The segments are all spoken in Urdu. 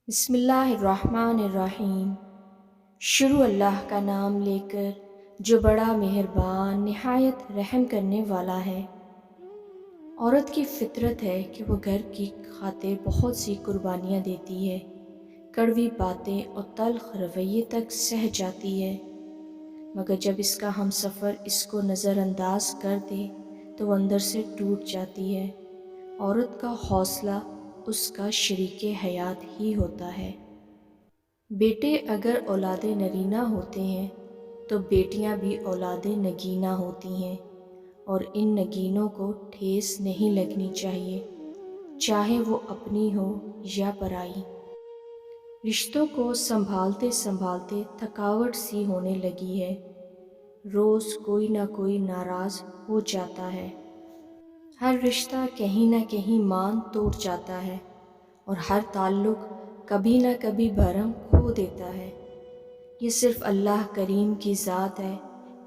بسم اللہ الرحمن الرحیم۔ شروع اللہ کا نام لے کر جو بڑا مہربان نہایت رحم کرنے والا ہے۔ عورت کی فطرت ہے کہ وہ گھر کی خاطر بہت سی قربانیاں دیتی ہے، کڑوی باتیں اور تلخ رویے تک سہ جاتی ہے، مگر جب اس کا ہم سفر اس کو نظر انداز کر دے تو وہ اندر سے ٹوٹ جاتی ہے۔ عورت کا حوصلہ اس کا شریک حیات ہی ہوتا ہے۔ بیٹے اگر اولاد نرینہ ہوتے ہیں تو بیٹیاں بھی اولاد نگینہ ہوتی ہیں، اور ان نگینوں کو ٹھیس نہیں لگنی چاہیے، چاہے وہ اپنی ہو یا پرائی۔ رشتوں کو سنبھالتے سنبھالتے تھکاوٹ سی ہونے لگی ہے، روز کوئی نہ کوئی ناراض ہو جاتا ہے، ہر رشتہ کہیں نہ کہیں مان توڑ جاتا ہے، اور ہر تعلق کبھی نہ کبھی بھرم کھو دیتا ہے۔ یہ صرف اللہ کریم کی ذات ہے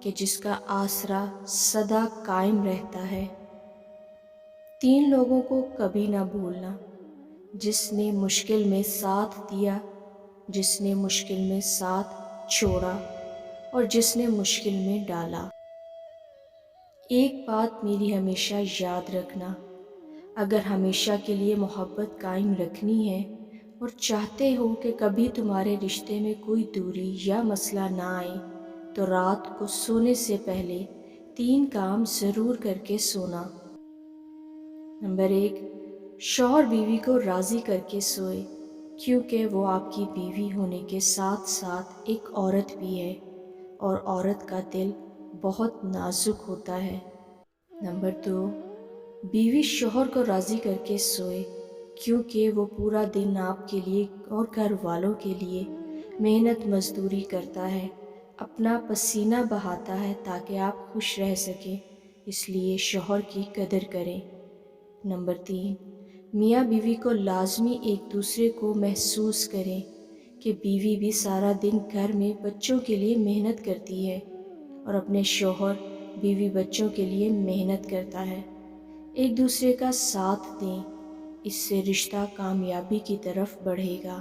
کہ جس کا آسرا سدا قائم رہتا ہے۔ 3 لوگوں کو کبھی نہ بھولنا: جس نے مشکل میں ساتھ دیا، جس نے مشکل میں ساتھ چھوڑا، اور جس نے مشکل میں ڈالا۔ ایک بات میری ہمیشہ یاد رکھنا، اگر ہمیشہ کے لیے محبت قائم رکھنی ہے اور چاہتے ہو کہ کبھی تمہارے رشتے میں کوئی دوری یا مسئلہ نہ آئے، تو رات کو سونے سے پہلے 3 کام ضرور کر کے سونا۔ نمبر 1، شوہر بیوی کو راضی کر کے سوئے، کیونکہ وہ آپ کی بیوی ہونے کے ساتھ ساتھ ایک عورت بھی ہے، اور عورت کا دل بہت نازک ہوتا ہے۔ نمبر 2، بیوی شوہر کو راضی کر کے سوئے، کیونکہ وہ پورا دن آپ کے لیے اور گھر والوں کے لیے محنت مزدوری کرتا ہے، اپنا پسینہ بہاتا ہے تاکہ آپ خوش رہ سکیں، اس لیے شوہر کی قدر کریں۔ نمبر 3، میاں بیوی کو لازمی ایک دوسرے کو محسوس کریں کہ بیوی بھی سارا دن گھر میں بچوں کے لیے محنت کرتی ہے، اور اپنے شوہر بیوی بچوں کے لیے محنت کرتا ہے۔ ایک دوسرے کا ساتھ دیں، اس سے رشتہ کامیابی کی طرف بڑھے گا۔